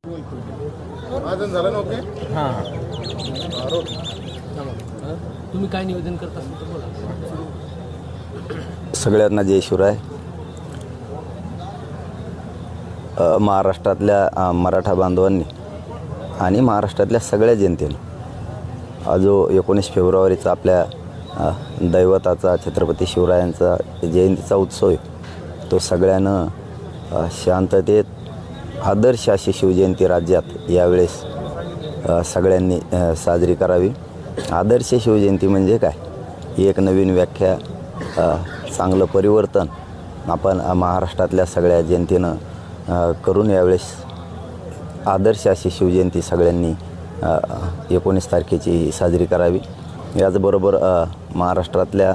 महाजन झालं ना ओके. हां रोड तुम्ही काय निवेदन करता असाल तर बोला. सगळ्यांना जय शिवराय. महाराष्ट्रातल्या मराठा बांधवांनी आणि महाराष्ट्रातल्या सगळ्या जनतेने जो 19 फेब्रुवारीचा आपल्या दैवताचा छत्रपती शिवरायांचा जयंतीचा उत्सव आहे तो सगळ्यांनं शांततेत आदर्श अशी शिवजयंती राज्यात यावेळेस सगळ्यांनी साजरी करावी. आदर्श शिवजयंती म्हणजे काय? एक नवीन व्याख्या, चांगलं परिवर्तन आपण महाराष्ट्रातल्या सगळ्या जनतेनं करून यावेळेस आदर्श अशी शिवजयंती सगळ्यांनी 19 तारखेची साजरी करावी. याचबरोबर महाराष्ट्रातल्या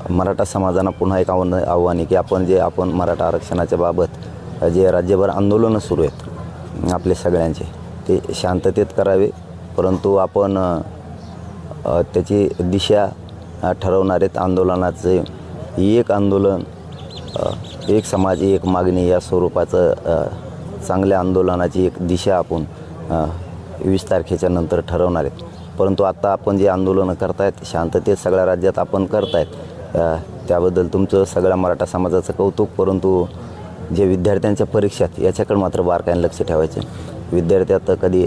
मराठा समाजानं पुन्हा एक आव्हान आहे की आपण मराठा आरक्षणाच्या बाबत जे राज्यभर आंदोलनं सुरू आहेत आपले सगळ्यांचे ते शांततेत करावे. परंतु आपण त्याची दिशा ठरवणार आहेत. आंदोलनाचे एक आंदोलन एक समाज एक मागणी या स्वरूपाचं चांगल्या आंदोलनाची एक दिशा आपण 20 तारखेच्या नंतर ठरवणार आहेत. परंतु आता आपण जे आंदोलनं करतायत शांततेत सगळ्या राज्यात आपण करतायत त्याबद्दल तुमचं सगळ्या मराठा समाजाचं कौतुक. परंतु जे विद्यार्थ्यांच्या परीक्षात याच्याकडे मात्र बारकाईने लक्ष ठेवायचं. विद्यार्थ्यात कधी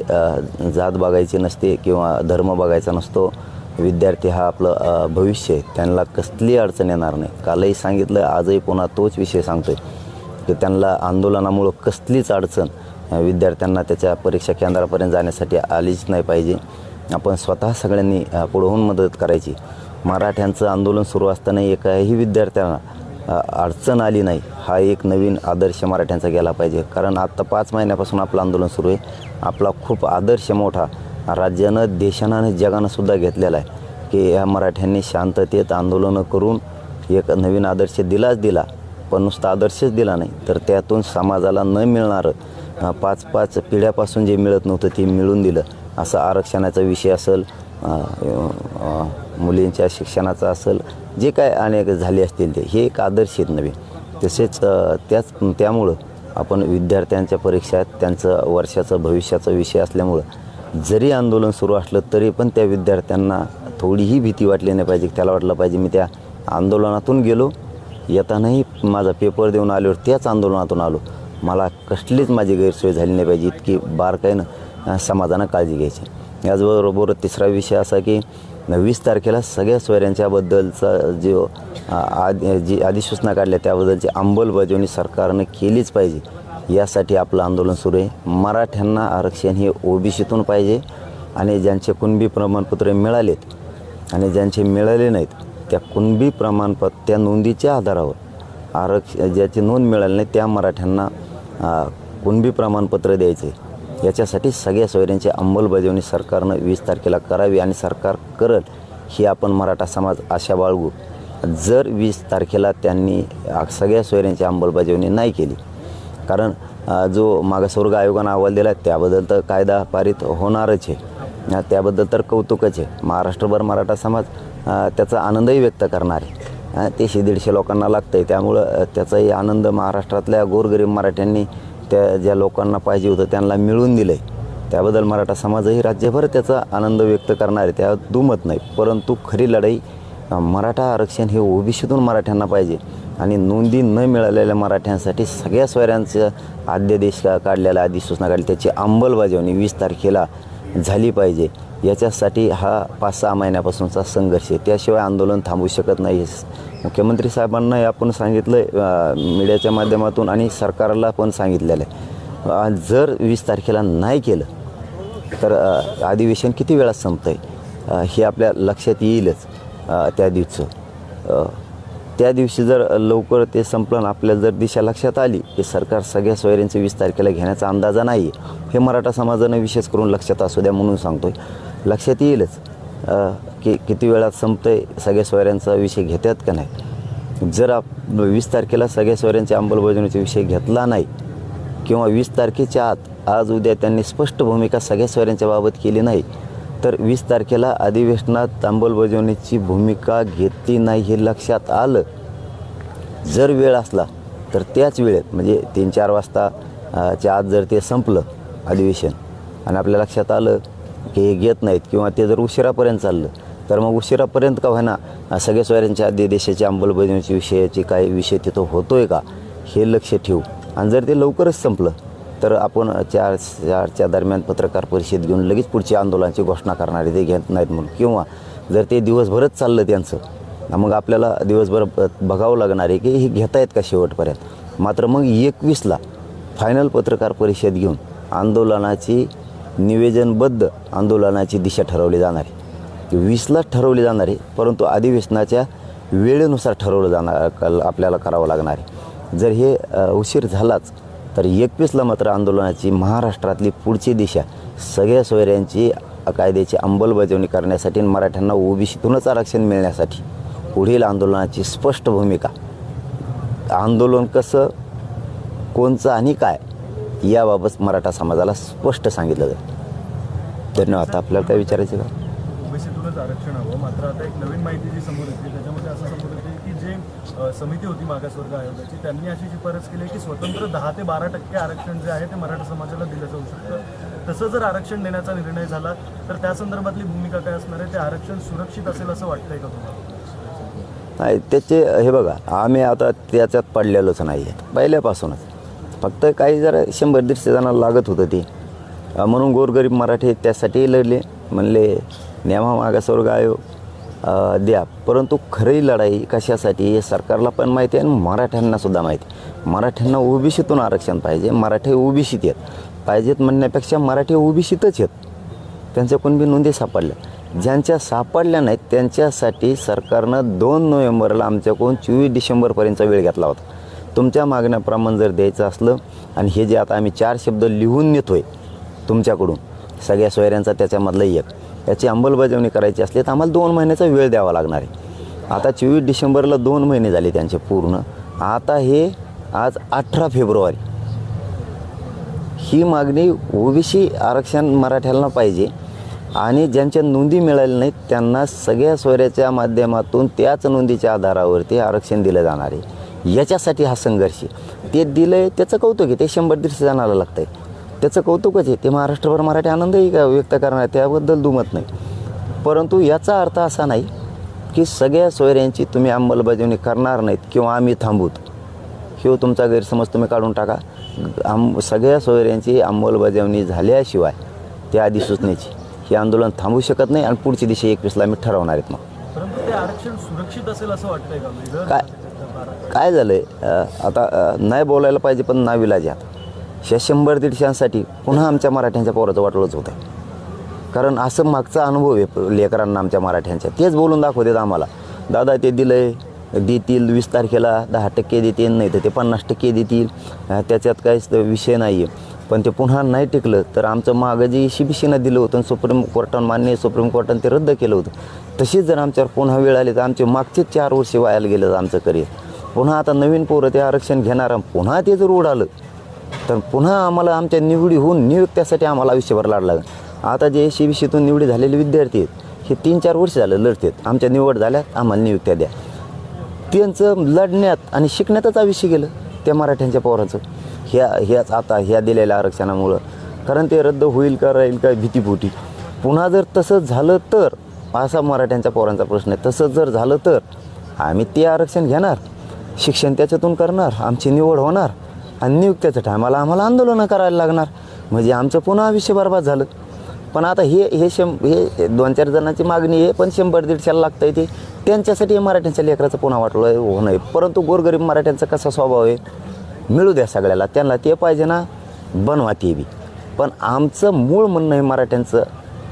जात बघायची नसते किंवा धर्म बघायचा नसतो. विद्यार्थी हा आपलं भविष्य आहे. त्यांना कसली अडचण येणार नाही. कालही सांगितलं, आजही पुन्हा तोच विषय सांगतो आहे की त्यांना आंदोलनामुळं कसलीच अडचण विद्यार्थ्यांना त्याच्या परीक्षा केंद्रापर्यंत जाण्यासाठी आलीच नाही पाहिजे. आपण स्वतः सगळ्यांनी पुढे होऊन मदत करायची. मराठ्यांचं आंदोलन सुरू असताना एकाही विद्यार्थ्यांना अडचण आली नाही हा एक नवीन आदर्श मराठ्यांचा गेला पाहिजे. कारण आत्ता 5 महिन्यापासून आपलं आंदोलन सुरू आहे. आपला खूप आदर्श मोठा राज्यानं देशानं आणि जगानंसुद्धा घेतलेला आहे की ह्या मराठ्यांनी शांततेत आंदोलनं करून एक नवीन आदर्श दिला. पण नुसता आदर्शच दिला नाही तर त्यातून समाजाला न मिळणारं 5 पिढ्यापासून जे मिळत नव्हतं ते मिळून दिलं. असं आरक्षणाचा विषय असेल, मुलींच्या शिक्षणाचा असेल, जे काय अनेक झाले असतील ते हे एक आदर्श आहेत नवीन. तसेच त्यामुळं आपण विद्यार्थ्यांच्या परीक्षात त्यांचं वर्षाचं भविष्याचा विषय असल्यामुळं जरी आंदोलन सुरू असलं तरी पण त्या विद्यार्थ्यांना थोडीही भीती वाटली नाही पाहिजे. त्याला वाटलं पाहिजे मी त्या आंदोलनातून गेलो, येतानाही माझा पेपर देऊन आल्यावर त्याच आंदोलनातून आलो, मला कसलीच माझी गैरसोय झाली नाही पाहिजे. इतकी बारकाईनं समाजानं काळजी घ्यायची. याचबरोबर तिसरा विषय असा की 20 तारखेला सगळ्या सोयऱ्यांच्याबद्दलचा जी अधिसूचना काढल्या त्याबद्दलची अंमलबजावणी सरकारनं केलीच पाहिजे. यासाठी आपलं आंदोलन सुरू आहे. मराठ्यांना आरक्षण हे ओबीसीतून पाहिजे आणि ज्यांचे कुणबी प्रमाणपत्र मिळालेत आणि ज्यांचे मिळाले नाहीत त्या कुणबी प्रमाणपत्र त्या नोंदीच्या आधारावर ज्याची नोंद मिळाली नाही त्या मराठ्यांना कुणबी प्रमाणपत्र द्यायचे. याच्यासाठी सगळ्या सोयऱ्यांची अंमलबजावणी सरकारनं 20 तारखेला करावी आणि सरकार करल ही आपण मराठा समाज आशा बाळगू. जर 20 तारखेला त्यांनी सगळ्या सोयऱ्यांची अंमलबजावणी नाही केली, कारण जो मागासवर्ग आयोगानं अहवाल दिला त्याबद्दल तर कायदा पारित होणारच आहे, त्याबद्दल तर कौतुकच आहे. महाराष्ट्रभर मराठा समाज त्याचा आनंदही व्यक्त करणार आहे. ते 150 लोकांना लागतं आहे त्यामुळं त्याचाही आनंद महाराष्ट्रातल्या गोरगरीब मराठ्यांनी त्या ज्या लोकांना पाहिजे होतं त्यांना मिळवून दिलं आहे त्याबद्दल मराठा समाजही राज्यभर त्याचा आनंद व्यक्त करणार आहे. त्यात दुमत नाही. परंतु खरी लढाई मराठा आरक्षण हे ओबीसीतून मराठ्यांना पाहिजे आणि नोंदी न मिळालेल्या मराठ्यांसाठी सगळ्या सोयऱ्यांचं अध्यादेश काढलेला अधिसूचना काढली त्याची अंमलबजावणी 20 तारखेला झाली पाहिजे. याच्यासाठी हा 5-6 महिन्यापासूनचा संघर्ष आहे. त्याशिवाय आंदोलन थांबू शकत नाही. मुख्यमंत्री साहेबांना आपण सांगितलं आहे मीडियाच्या माध्यमातून आणि सरकारला पण सांगितलेलं आहे. जर 20 तारखेला नाही केलं तर अधिवेशन किती वेळात संपतं आहे हे आपल्या लक्षात येईलच. त्या दिवशी जर लवकर ते संपलं आपल्याला जर दिशा लक्षात आली की सरकार सगळ्या सोयऱ्यांचं 20 तारखेला घेण्याचा अंदाजा नाही हे मराठा समाजानं विशेष करून लक्षात असू द्या म्हणून सांगतो आहे. लक्षात येईलच की किती वेळात संपतं आहे, सगळ्या सोयऱ्यांचा विषय घेतात का नाही. जर 20 तारखेला सगळ्या सोयऱ्यांच्या अंमलबजावणीचा विषय घेतला नाही किंवा 20 तारखेच्या आत आज उद्या त्यांनी स्पष्ट भूमिका सगळ्या सोयऱ्यांच्या बाबत केली नाही तर 20 तारखेला अधिवेशनात अंमलबजावणीची भूमिका घेतली नाही हे लक्षात आलं. जर वेळ असला तर त्याच वेळेत म्हणजे 3-4 वाजताच्या आत जर ते संपलं अधिवेशन आणि आपल्या लक्षात आलं की हे घेत नाहीत किंवा ते जर उशिरापर्यंत चाललं तर मग उशिरापर्यंत का होईना सगळ्या सोयऱ्यांच्या देशाची अंमलबजावणीची विषयाची काही विषय तिथं होतो आहे का हे लक्ष ठेवू. आणि जर ते लवकरच संपलं तर आपण 4च्या दरम्यान पत्रकार परिषद घेऊन लगेच पुढच्या आंदोलनाची घोषणा करणारे ते घेत नाहीत म्हणून. किंवा जर ते दिवसभरच चाललं त्यांचं मग आपल्याला दिवसभर बघावं लागणार आहे की हे घेता आहेत का शेवटपर्यंत. मात्र मग 21ला फायनल पत्रकार परिषद घेऊन आंदोलनाची निवेदनबद्ध आंदोलनाची दिशा ठरवली जाणार आहे. 20लाच ठरवली जाणार आहे परंतु अधिवेशनाच्या वेळेनुसार ठरवलं जाणार आपल्याला करावं लागणार आहे. जर हे उशीर झालाच तर 21ला मात्र आंदोलनाची महाराष्ट्रातली पुढची दिशा सगळ्या सोयऱ्यांची कायद्याची अंमलबजावणी करण्यासाठी आणि मराठ्यांना ओबीसीतूनच आरक्षण मिळण्यासाठी पुढील आंदोलनाची स्पष्ट भूमिका, आंदोलन कसं, कोणचं आणि काय याबाबत मराठा समाजाला स्पष्ट सांगितलं जाईल. धन्यवाद. आपल्याला काय विचारायचं का? ओबीसीतूनच आरक्षण हवं. मात्र आता एक नवीन माहिती जी समोर येते त्याच्यामध्ये असं समोर येते की जे समिती होती मागासवर्ग आयोगाची त्यांनी अशी शिफारस केली की स्वतंत्र 10 ते 12% आरक्षण जे आहे ते मराठा समाजाला दिलं जाऊ शकतं. तसं जर आरक्षण देण्याचा निर्णय झाला तर त्या संदर्भातली भूमिका काय असणार आहे? ते आरक्षण सुरक्षित असेल असं वाटतंय का तुम्हाला? नाही, त्याचे हे बघा आम्ही आता त्याच्यात पडलेलोच नाही आहे पहिल्यापासूनच. फक्त काही जरा 100-150 जणांना लागत होतं ते म्हणून गोरगरीब मराठी त्यासाठी लढले. म्हणले न्यामा मागासवर्ग आयोग द्या. परंतु खरी लढाई कशासाठी हे सरकारला पण माहिती आहे आणि मराठ्यांनासुद्धा माहिती आहे. मराठ्यांना ओबीसीतून आरक्षण पाहिजे. मराठी ओबीसीत येत पाहिजेत म्हणण्यापेक्षा मराठी ओबीसीतच येत. त्यांच्या कोणबी नोंदी सापडल्या, ज्यांच्या सापडल्या नाहीत त्यांच्यासाठी सरकारनं 2 नोव्हेंबरला आमच्याकडून 24 डिसेंबरपर्यंतचा वेळ घेतला होता. तुमच्या मागण्याप्रमाणे जर द्यायचं असलं आणि हे जे आता आम्ही 4 शब्द लिहून नेतो आहे तुमच्याकडून सगळ्या सोयऱ्यांचा त्याच्यामधलं एक याची अंमलबजावणी करायची असली तर आम्हाला 2 महिन्याचा वेळ द्यावा लागणार आहे. आता 24 डिसेंबरला 2 महिने झाले त्यांचे पूर्ण. आता हे आज 18 फेब्रुवारी ही मागणी ओबीसी आरक्षण मराठ्यांना पाहिजे आणि ज्यांच्या नोंदी मिळाल्या नाहीत त्यांना सगळ्या सोयऱ्याच्या माध्यमातून त्याच नोंदीच्या आधारावरती आरक्षण दिलं जाणार आहे. याच्यासाठी हा संघर्ष ते दिलं आहे त्याचं कौतुक आहे. ते 100-150 जणांना लागतं आहे त्याचं कौतुकच आहे. ते महाराष्ट्रभर मराठी आनंदही व्यक्त करणार त्याबद्दल दुमत नाही. परंतु याचा अर्थ असा नाही की सगळ्या सोयऱ्यांची तुम्ही अंमलबजावणी करणार नाहीत किंवा आम्ही थांबूत. किंवा तुमचा गैरसमज तुम्ही काढून टाका. सगळ्या सोयऱ्यांची अंमलबजावणी झाल्याशिवाय त्या अधिसूचनेची हे आंदोलन थांबू शकत नाही आणि पुढची दिशा 21ला आम्ही ठरवणार आहेत. मग परंतु ते आरक्षण सुरक्षित असेल असं वाटतंय का? काय झालं आहे आता नाही बोलायला पाहिजे पण नाविलाज आहे. ह्या 100-150साठी पुन्हा आमच्या मराठ्यांच्या पोराचं वाटलंच होतं. कारण असं मागचा अनुभव आहे लेकरांना आमच्या मराठ्यांच्या. तेच बोलून दाखवतात आम्हाला, दादा ते दिलं आहे देतील 20 तारखेला 10% देतील नाही तर ते 50% देतील, त्याच्यात काहीच विषय नाही आहे. पण ते पुन्हा नाही टिकलं तर आमचं मागं जे ECBCनं दिलं होतं सुप्रीम कोर्टानं मान्य सुप्रीम कोर्टानं ते रद्द केलं होतं. तशीच जर आमच्यावर पुन्हा वेळ आली तर आमचे मागचे 4 वर्ष वायाला गेलं आमचं करिअर. पुन्हा आता नवीन पोरं ते आरक्षण घेणार पुन्हा ते जर उडालं तर पुन्हा आम्हाला आमच्या निवडी होऊन नियुक्त्यासाठी आम्हाला आयुष्यभर लढायला लागेल. आता जे ECBCतून निवडी झालेले विद्यार्थी आहेत हे 3-4 वर्ष झालं लढतात. आमच्या निवड झाल्यात आम्हाला नियुक्त्या द्या. त्यांचं लढण्यात आणि शिकण्यातच आयुष्य गेलं त्या मराठ्यांच्या पोराचं ह्याच आता ह्या दिलेल्या आरक्षणामुळं. कारण ते रद्द होईल का राहील का भीतीपोटी. पुन्हा जर तसंच झालं तर असा मराठ्यांच्या पोरांचा प्रश्न आहे. तसंच जर झालं तर आम्ही ते आरक्षण घेणार, शिक्षण त्याच्यातून करणार, आमची निवड होणार आणि नियुक्त्याच्या टायमाला आम्हाला आंदोलनं करायला लागणार. म्हणजे आमचं पुन्हा आयुष्य बरबाद झालं. पण आता हे 2-4 जणांची मागणी आहे पण 100-150 लागतं आहे. ते त्यांच्यासाठी मराठ्यांच्या लेकराचं पुन्हा वाटलं होणं आहे. परंतु गोरगरीब मराठ्यांचा कसा स्वभाव आहे, मिळू द्या सगळ्याला, त्यांना ते पाहिजे ना बनवा ते बी. पण आमचं मूळ म्हणणं आहे मराठ्यांचं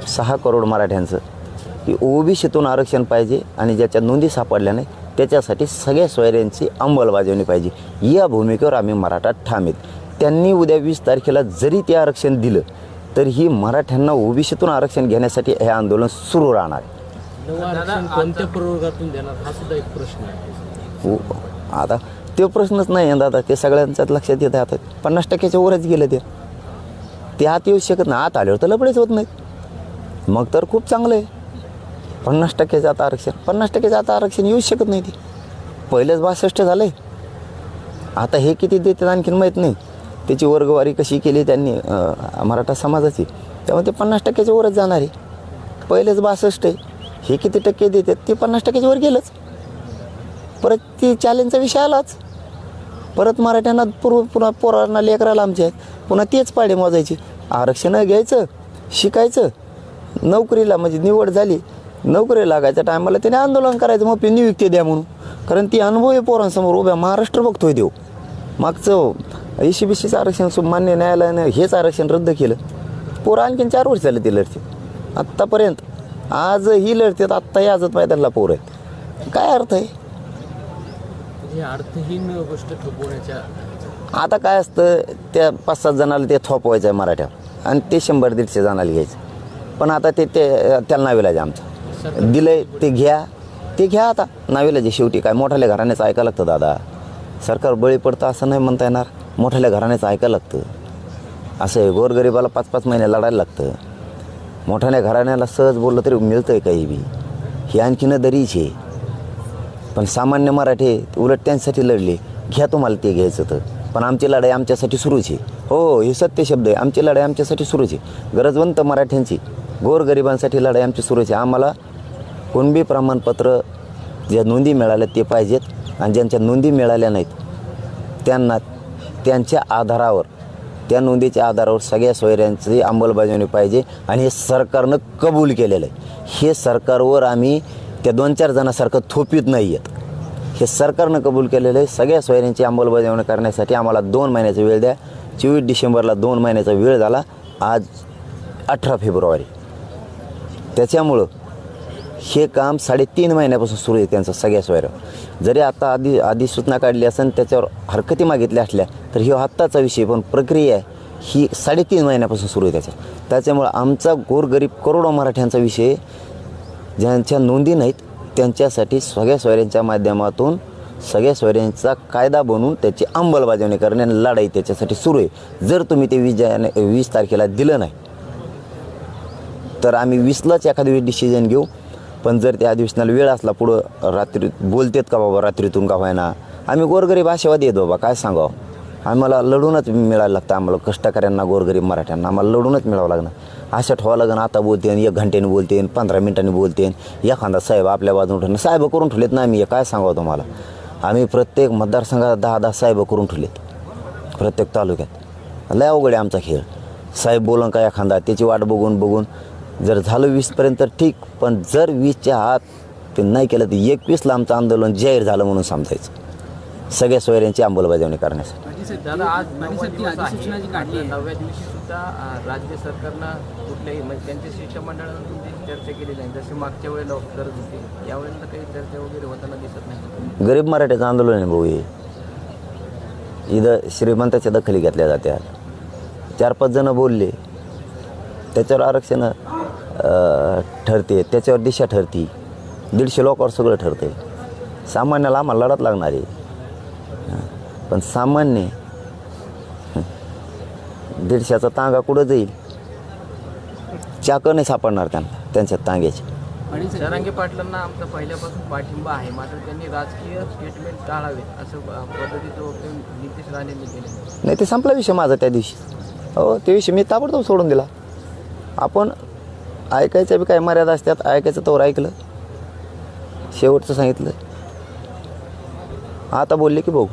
6 करोड मराठ्यांचं की ओबीसीतून आरक्षण पाहिजे आणि ज्याच्या नोंदी सापडल्या नाही त्याच्यासाठी सगळ्या सोयऱ्यांची अंमलबजावणी पाहिजे. या भूमिकेवर आम्ही मराठा ठाम आहेत. त्यांनी उद्या 20 तारखेला जरी ते आरक्षण दिलं तर ही मराठ्यांना ओबीसीतून आरक्षण घेण्यासाठी हे आंदोलन सुरू राहणार आहे. आरक्षण कोणत्या प्रवर्गातून देणार हा सुद्धा एक प्रश्न आहे. आता तो प्रश्नच नाही आहे दादा. ते सगळ्यांच्याच लक्षात येत आहे. आता 50%च्या वरच गेलं ते आत येऊ शकत नाही. आत आल्यावर तर लपडेच होत नाहीत. मग तर खूप चांगलं आहे. 50%चं आता आरक्षण 50%चं आता आरक्षण येऊ शकत नाही. ते पहिलेच 62 झालं आहे. आता हे किती देतात आणखीन माहीत नाही. त्याची वर्गवारी कशी केली त्यांनी मराठा समाजाची, त्यामुळे ते 50% वरच जाणार आहे. पहिलेच 62 आहे, हे किती टक्के देतात ते 50% वर गेलंच. परत ती चॅलेंजचा विषय आलाच. परत मराठ्यांना पुन्हा पोरांना लेकराला आमच्या आहेत पुन्हा तेच पाडे मोजायचे. आरक्षण घ्यायचं, शिकायचं, नोकरीला म्हणजे निवड झाली, नोकरी लागायच्या टायमाला त्याने आंदोलन करायचं मग नियुक्ती द्या म्हणून. कारण ती अनुभव आहे पोरांसमोर उभ्या. महाराष्ट्र बघतोय देव. मागचं ECBCचं आरक्षण मान्य न्यायालयानं हेच आरक्षण रद्द केलं. पोरं आणखीन 4 वर्ष झाले ते लढते आत्तापर्यंत. आज ही लढतात, आत्ताही आझाद मैदानाला पोरं आहेत. काय अर्थ आहे? हे अर्थहीन गोष्ट थोपवण्याच्या. आता काय असतं, त्या 5-7 जणाला ते थोपवायचं आहे मराठ्यावर आणि ते 100-150 जणाला घ्यायचं. पण आता ते त्याला नाविलाज आमचं दिलंय, ते घ्या आता नाविलाज. शेवटी काय मोठ्याल्या घराण्याचं ऐकायला लागतं दादा. सरकार बळी पडतं असं नाही म्हणता येणार. मोठ्याल्या घराण्याचं ऐकायला लागतं. असं आहे, गोरगरिबाला 5-5 महिने लढायला लागतं. मोठ्याल्या घराण्याला सहज बोललं तरी मिळतं आहे काही बी. ही आणखीन दरीच आहे. पण सामान्य मराठे उलट त्यांच्यासाठी लढले. घ्या तुम्हाला ते घ्यायचं तर, पण आमची लढाई आमच्यासाठी सुरूच आहे. हो, हे सत्य शब्द आहे. आमची लढाई आमच्यासाठी सुरूच आहे. गरजवंत मराठ्यांची, गोरगरिबांसाठी लढाई आमची सुरूच आहे. आम्हाला कुणबी प्रमाणपत्र ज्या नोंदी मिळाल्या ते पाहिजेत, आणि ज्यांच्या नोंदी मिळाल्या नाहीत त्यांना त्यांच्या आधारावर, त्या नोंदीच्या आधारावर सगळ्या सोयऱ्यांची अंमलबजावणी पाहिजे. आणि हे सरकारनं कबूल केलेलं आहे. हे सरकारवर आम्ही त्या 2-4 जणांसारखं थोपीत नाही आहेत. हे सरकारनं कबूल केलेलं आहे. सगळ्या सोयऱ्यांची अंमलबजावणी करण्यासाठी आम्हाला 2 महिन्याचा वेळ द्या. 24 डिसेंबरला 2 महिन्याचा वेळ झाला. आज 18 फेब्रुवारी. त्याच्यामुळं हे काम 3.5 महिन्यापासून सुरू आहे त्यांचं सगळ्या सोयऱ्यावर. जरी आता अधिसूचना काढली असेल, त्याच्यावर हरकती मागितल्या असल्या तर ही आत्ताचा विषय, पण प्रक्रिया ही 3.5 महिन्यापासून सुरू आहे त्याच्यामुळं आमचा गोरगरीब करोडो मराठ्यांचा विषय, ज्यांच्या नोंदी नाहीत त्यांच्यासाठी सगळ्या सोयऱ्यांच्या माध्यमातून सगळ्या सोयऱ्यांचा कायदा बनवून त्याची अंमलबजावणी करणे आणि लढाई त्याच्यासाठी सुरू आहे. जर तुम्ही ते 20 तारखेला दिलं नाही तर आम्ही 20लाच एखाद्या वेळी डिसिजन घेऊ. पण जर त्या अधिवेशनाला वेळ असला, पुढं रात्री बोलतेत का बाबा, रात्रीतून का व्हायना, आम्ही गोरगरीब आशावादी येतो बाबा. काय सांगावं, आम्हाला लढूनच मिळायला लागतं. आम्हाला कष्टकऱ्यांना, गोरगरीब मराठ्यांना आम्हाला लढूनच मिळावं लागणार. अशा ठेवावं लागेल. आता बोलते 1 घंट्याने बोलते, 15 मिनिटांनी बोलते, एखादा साहेब आपल्या बाजून ठेवणं. साहेब करून ठेवलेत ना आम्ही. काय सांगावं तुम्हाला, आम्ही प्रत्येक मतदारसंघात 10-10 साहेब करून ठेवलेत, प्रत्येक तालुक्यात. लय अवघड आहे आमचा खेळ. साहेब बोलून का एखादा, त्याची वाट बघून जर झालं 20पर्यंत तर ठीक, पण जर 20च्या आत ते नाही केलं तर 21ला आमचं आंदोलन जाहीर झालं म्हणून समजायचं, सगळ्या सोयऱ्यांची अंमलबजावणी करण्यासाठी. दादा, आज 9व्या दिवस काढली 9व्या दिवशी सुद्धा राज्य सरकारनं कुठल्याही म्हणजे त्यांच्या शिष्टमंडळानं तुमची चर्चा केली नाही, जशी मागच्या वेळेला करत होती. यावेळेला काही चर्चा वगैरे होताना दिसत नाही. गरीब मराठ्याचं आंदोलन आहे भाऊ हे. इथं श्रीमंताच्या दखली घेतल्या जात्या. 4-5 जण बोलले, त्याच्यावर आरक्षण ठरते, त्याच्यावर दिशा ठरती. 150 लोकांवर सगळं ठरतं. सामान्याला आम्हाला लढत लागणार आहे. पण सामान्य 150चा तांगा कुठं जाईल, चाकं नाही सापडणार त्यांच्या तांग्याची. आणि जरांगे पाटलांना आमचा पहिल्यापासून पाठिंबा आहे, मात्र त्यांनी राजकीय स्टेटमेंट टाळावे असं पद्धतीचं वक्तव्य नितीश राणेंनी केलं. नाही, ते संपला विषय माझा त्या दिवशी. हो, ते विषय मी ताबडतोब सोडून दिला. आपण ऐकायच्या बी काय मर्यादा असतात. ऐकायचं तोवर ऐकलं, शेवटचं सांगितलं, आता बोलले की बघू.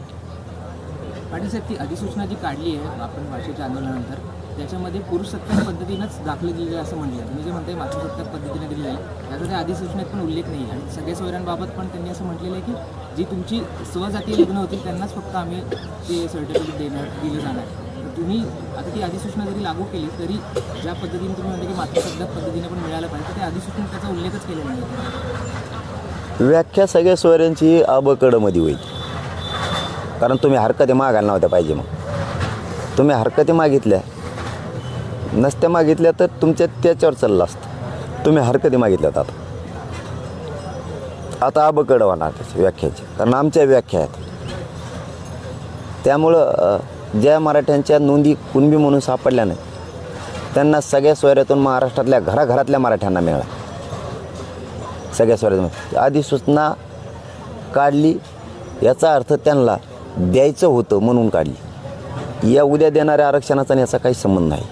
पाटील साहेब, ती अधिसूचना जी काढली आहे आपण भाषेच्या आंदोलनानंतर, त्याच्यामध्ये पुरुषसत्ताक पद्धतीनंच दाखले दिले असं म्हटलं. तुम्ही जे म्हणताय मातृसत्ताक पद्धतीने दिली आहे, त्याचा त्या अधिसूचनेत पण उल्लेख नाही. आणि सगळ्या सोयऱ्यांबाबत पण त्यांनी असं म्हटलेलं आहे की जी तुमची स्वजातीय लग्न होतील त्यांनाच फक्त आम्ही ते सर्टिफिकेट दिलं जाणार. तुम्ही आता ती अधिसूचना जरी लागू केली तरी ज्या पद्धतीने तुम्ही म्हणता की मातृसत्ताक पद्धतीने पण मिळालं पाहिजे, तर त्या अधिसूचनेत त्याचा उल्लेखच केलेला नाही. व्याख्या सगळ्या सोयऱ्यांची अबकडमध्ये होईल. कारण तुम्ही हरकती मागायला नव्हत्या पाहिजे. मग तुम्ही हरकती मागितल्या नसत्या, मागितल्या तर तुमच्या त्याच्यावर चाललं असतं. तुम्ही हरकती मागितल्यात, आता अबकड होणार त्याची व्याख्याची, कारण आमच्या व्याख्या आहेत. त्यामुळं ज्या मराठ्यांच्या नोंदी कुणबी म्हणून सापडल्या नाही त्यांना सगळ्या सोयऱ्यातून महाराष्ट्रातल्या घराघरातल्या मराठ्यांना मिळाला. सगळ्या सोयऱ्यातून अधिसूचना काढली, याचा अर्थ त्यांना द्यायचं होतं म्हणून काढली. या उद्या देणाऱ्या आरक्षणाचा आणि याचा काही संबंध नाही.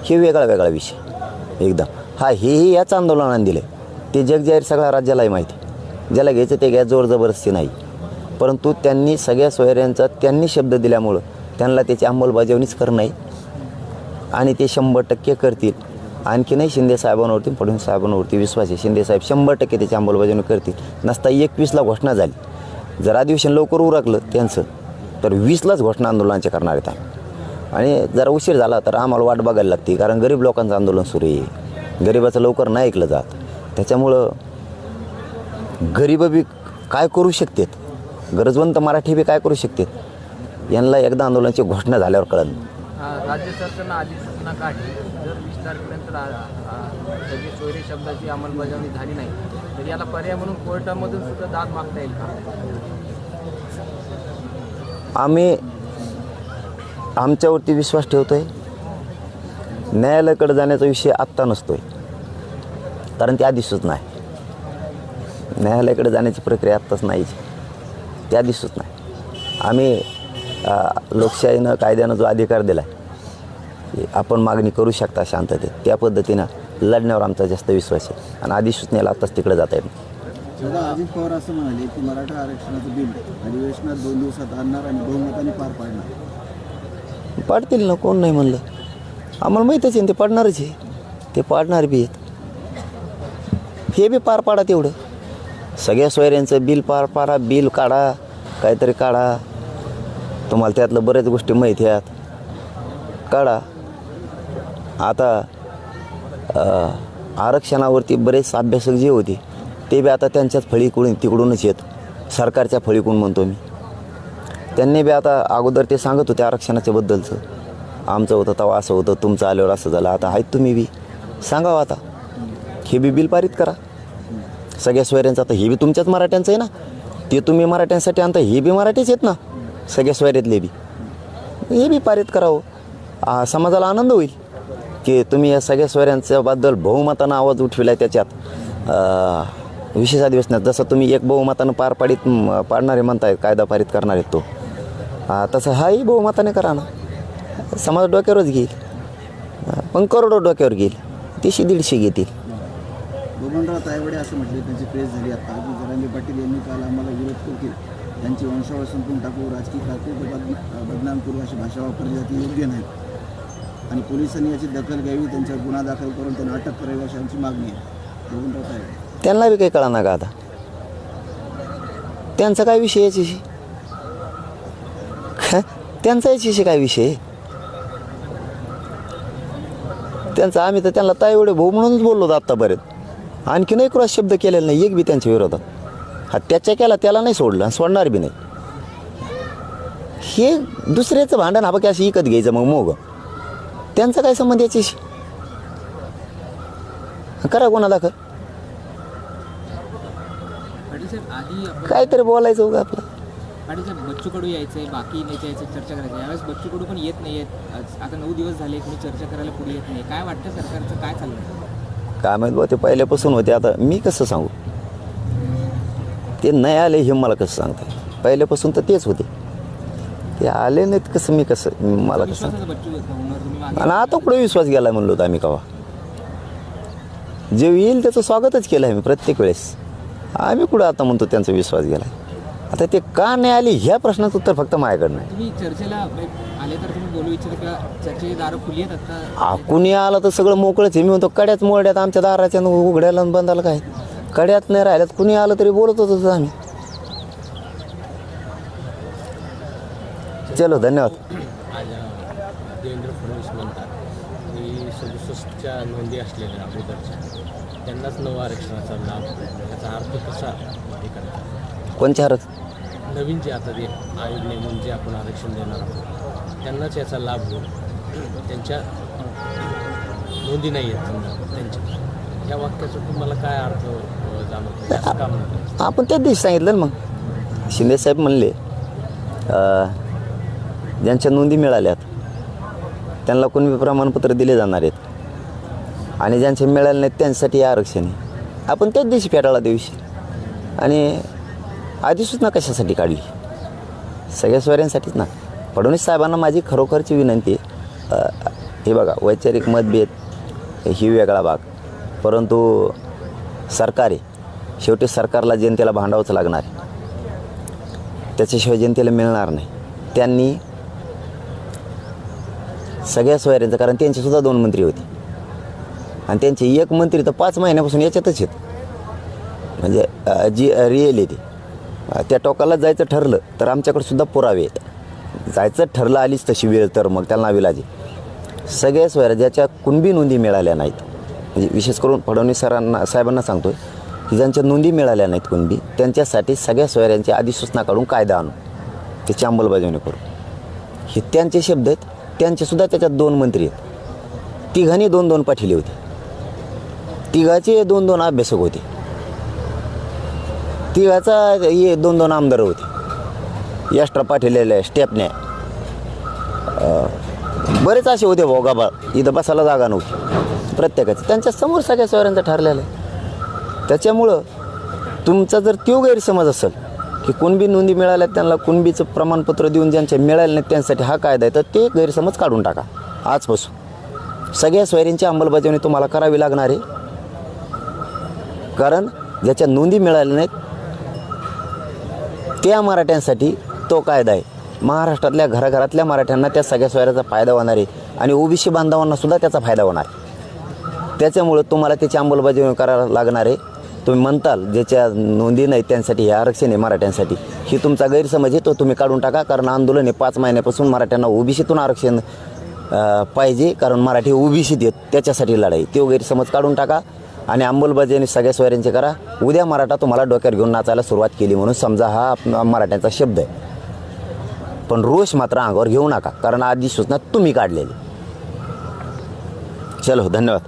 हे वेगळा विषय एकदम. हेही याच आंदोलनाने दिलं ते जगजाहीर सगळ्या राज्यालाही माहिती. ज्याला घ्यायचं ते घ्या, जोर जबरदस्ती नाही. परंतु त्यांनी सगळ्या सोयऱ्यांचा त्यांनी शब्द दिल्यामुळं त्यांना त्याची अंमलबजावणीच करणं आहे आणि ते 100% करतील. आणखी नाही शिंदे साहेबांवरती फडणवीस साहेबांवरती विश्वास आहे. शिंदे साहेब 100% त्याची अंमलबजावणी करतील. नसता 21ला घोषणा झाली. जर अधिवेशन लवकर उरकलं त्यांचं तर 20लाच घोषणा आंदोलनाचे करणार आहेत. आणि जरा उशीर झाला तर आम्हाला वाट बघायला लागते, कारण गरीब लोकांचं आंदोलन सुरू आहे. गरिबाचं लवकर नाही ऐकलं जात. त्याच्यामुळं गरीब बी काय करू शकतात, गरजवंत मराठी बी काय करू शकतात, यांना एकदा आंदोलनाची घोषणा झाल्यावर कळलं. राज्य सरकारनं अधिसूचना काढली, जर 20 तारखेनंतर सगळी सोयरे शब्दाची अंमलबजावणी झाली नाही तर याला पर्याय म्हणून कोर्टामधून सुद्धा दाद मागता येईल का? आम्ही आमच्यावरती विश्वास ठेवतोय. न्यायालयाकडे जाण्याचा विषय आत्ता नसतोय, कारण ती अधिसूचना आहे. न्यायालयाकडे जाण्याची प्रक्रिया आत्ताच नाहीच, त्या अधिसूचना आहे. आम्ही लोकशाहीनं कायद्यानं जो अधिकार दिला आहे, आपण मागणी करू शकता शांततेत, त्या पद्धतीनं लढण्यावर आमचा जास्त विश्वास आहे. आणि अधिसूचनेला आत्ताच तिकडे जाता येईल. जेव्हा अजित पवार असं म्हणाले की मराठा आरक्षणाचं बिल अधिवेशनात 2 दिवसात आणणार आणि बहुमताने पार पाडणार, पाडतील ना, कोण नाही म्हणलं. आम्हाला माहीतच आहे ते पाडणारच आहे, ते पाडणार बी आहेत. हे बी पार पाडा तेवढं. सगळ्या सोयऱ्यांचं बिल पार पाडा, बिल काढा, काहीतरी काढा. तुम्हाला त्यातलं बऱ्याच गोष्टी माहिती आहेत, काढा. आता आरक्षणावरती बरेच अभ्यासक जे होते ते बी आता त्यांच्याच फळीकडून तिकडूनच येत, सरकारच्या फळीकडून म्हणतो मी. त्यांनी बी आता अगोदर ते सांगत होते आरक्षणाच्या बद्दलचं, आमचं होतं तेव्हा असं होतं, तुमचं आल्यावर असं झालं. आता आहेत तुम्ही बी सांगावं, आता हे बी बिल पारित करा सगळ्या सोयऱ्यांचं. आता हे बी तुमच्याच मराठ्यांचं आहे ना, ते तुम्ही मराठ्यांसाठी आणता, हे बी मराठीच आहेत ना सगळ्या सोयऱ्यातले बी. हे बी पारित करावं. समाजाला आनंद होईल की तुम्ही या सगळ्या सोयऱ्यांच्याबद्दल बहुमतानं आवाज उठविला आहे. त्याच्यात विशेष अधिवेशनात जसं तुम्ही एक बहुमतानं पाडणारे म्हणताय, कायदा पारित करणार आहेत तो, तसं हाही बहुमताने करा ना. समाज डोक्यावरच घेईल, पण करोडो डोक्यावर घेईल, 100-150 घेतील. बबनराव तायवाडे असं म्हटले, त्यांची प्रेस झाली आता की जरांगे पाटील यांनी काल आम्हाला विरोध केला, त्यांची वंशावळ संपून टाकू, राजकीय कारकीर्द बदनाम करू अशी भाषा वापरली जाते, योग्य नाही आणि पोलिसांनी याची दखल घ्यावी, त्यांच्यावर गुन्हा दाखल करून त्यांना अटक करावी अशी आमची मागणी आहे. बबनराव तायवाडे त्यांना बी काही कळा ना का आता, त्यांचा काय विषय याच्याशी, त्यांचा याच्याशी काय विषय त्यांचा. आम्ही तर त्यांना तायवडे भाऊ म्हणूनच बोललो होतो आत्तापर्यंत. आणखी नाही क्रॉस शब्द केलेला नाही एक बी त्यांच्या विरोधात. त्याच्या केला त्याला नाही सोडलं आणि सोडणार बी नाही. हे दुसऱ्याचं भांडण हा की असं विकत घ्यायचं मग मोग, त्यांचा काय संबंध याच्याशी. करा गुन्हा दाखल, काहीतरी बोलायचं होतं आपलं. पाटील साहेब, बच्चू कडू यायचंय, बाकी नेते यायचं, चर्चा करायचं. यावेळेस बच्चू कडू पण येत नाही आहेत. आता 9 दिवस झाले, कोणी चर्चा करायला पुढे येत नाही. काय वाटतं सरकारचं काय चाललं? काय माहीत बा, ते पहिल्यापासून होते. आता मी कसं सांगू, ते नाही आले हे मला कसं सांगते. पहिल्यापासून तर तेच होते, ते आले नाहीत कसं मी कसं मला कसं. आणि आता कुठे विश्वास गेला म्हणलो होता आम्ही कवा. जे येईल त्याचं स्वागतच केलं आहे मी प्रत्येक वेळेस. आम्ही कुठं आता म्हणतो त्यांचा विश्वास गेला. आता ते का नाही आले ह्या प्रश्नाचं उत्तर फक्त माझ्याकडं नाही. तुम्ही चर्चेला आले तर तुम्ही बोलू इच्छिता किंवा चर्चेची दारं खुली आहेत आता? कुणी आलं तर सगळं मोकळंच आहे. मी म्हणतो कड्याच मोड्यात आमच्या दाराच्या उघड्याला बंदाला काय कड्यात नाही राहिल्यात. कुणी आलं तरी बोलत होतो आम्ही. चलो धन्यवाद. आज देवेंद्र फडणवीस म्हणतात की 67च्या नोंदी असलेल्या अगोदरच्या त्यांनाच आरक्षणाचा लाभ, त्याचा अर्थ कसा हे करतात? कोणच्या आरक्षण? नवीन जे आता ते आयोग नेमून जे आपण आरक्षण देणार आहोत त्यांनाच याचा लाभ होईल. त्यांच्या नोंदी नाही आहेत समजा त्यांच्या, या वाक्याचा तुम्हाला काय अर्थ जाणवतो? का म्हणतो आपण त्याच दिवशी सांगितलं ना मग. शिंदेसाहेब म्हणले ज्यांच्या नोंदी मिळाल्यात त्यांना कोणी प्रमाणपत्र दिले जाणार आहेत आणि ज्यांचे मिळाले नाहीत त्यांच्यासाठी आरक्षण आहे. आपण त्याच दिवशी फेटाळा दिवशी. आणि अधिसूचना कशासाठी काढली? सगळ्या सोयऱ्यांसाठीच ना. फडणवीस साहेबांना माझी खरोखरची विनंती हे बघा, वैचारिक मतभेद ही वेगळा भाग, परंतु सरकार आहे, शेवटी सरकारला जनतेला भांडावंच लागणार आहे, त्याच्याशिवाय जनतेला मिळणार नाही. त्यांनी सगळ्या सोयऱ्यांचं, कारण त्यांचेसुद्धा 2 मंत्री होते आणि त्यांचे 1 मंत्री तर 5 महिन्यापासून याच्यातच आहेत, म्हणजे जी रिअलिटी. त्या टोकाला जायचं ठरलं तर आमच्याकडे सुद्धा पुरावे आहेत. जायचं ठरलं आलीच तशी वेळ तर मग त्याला नाविलाजी. सगळ्या सोयऱ्या ज्याच्या कुणबी नोंदी मिळाल्या नाहीत, म्हणजे विशेष करून फडणवीस साहेबांना सांगतो की ज्यांच्या नोंदी मिळाल्या नाहीत कुणबी, त्यांच्यासाठी सगळ्या सोयऱ्यांची अधिसूचना काढून कायदा आणू, त्याची अंमलबजावणी करू. हे त्यांचे शब्द आहेत. त्यांचेसुद्धा त्याच्यात 2 मंत्री आहेत. तिघांनी 2-2 पाठिले होते. तिघाचे 2-2 अभ्यासक होते. तिघाचा हे 2-2 आमदार होते. एक्स्ट्रा पाठिलेले स्टेपने बरेच असे होते भाऊ गाबा, इथं बसायला जागा नव्हती प्रत्येकाची. त्यांच्यासमोर सगळ्या सोयऱ्यांचं ठरलेलं आहे. त्याच्यामुळं तुमचा जर तो गैरसमज असेल की कुणबी नोंदी मिळाल्या त्यांना कुणबीचं प्रमाणपत्र देऊन ज्यांच्या मिळाले नाहीत त्यांसाठी हा कायदा आहे, तर ते गैरसमज काढून टाका. आजपासून सगळ्या सोयऱ्यांची अंमलबजावणी तुम्हाला करावी लागणार आहे, कारण ज्याच्या नोंदी मिळाल्या नाहीत त्या मराठ्यांसाठी तो कायदा आहे. महाराष्ट्रातल्या घराघरातल्या मराठ्यांना त्या सगळ्या सोयऱ्याचा फायदा होणार आहे आणि ओबीसी बांधवांनासुद्धा त्याचा फायदा होणार आहे. त्याच्यामुळं तुम्हाला त्याची अंमलबजावणी करायला लागणार आहे. तुम्ही म्हणताल ज्याच्या नोंदी नाही त्यांसाठी हे आरक्षण आहे मराठ्यांसाठी, ही तुमचा गैरसमज आहे, तो तुम्ही काढून टाका. कारण आंदोलन हे 5 महिन्यापासून मराठ्यांना ओबीसीतून आरक्षण पाहिजे, कारण मराठी ओबीसीत आहेत, त्याच्यासाठी लढाई. तो गैरसमज काढून टाका आणि अंमलबजावणी सगळ्या सोयऱ्यांची करा. उद्या मराठा तुम्हाला डोक्यावर घेऊन नाचायला सुरुवात केली म्हणून समजा, हा मराठ्यांचा शब्द आहे. पण रोष मात्र अंगावर घेऊ नका, कारण अधिसूचना तुम्ही काढलेली. चलो, धन्यवाद.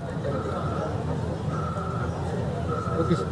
Okay sir.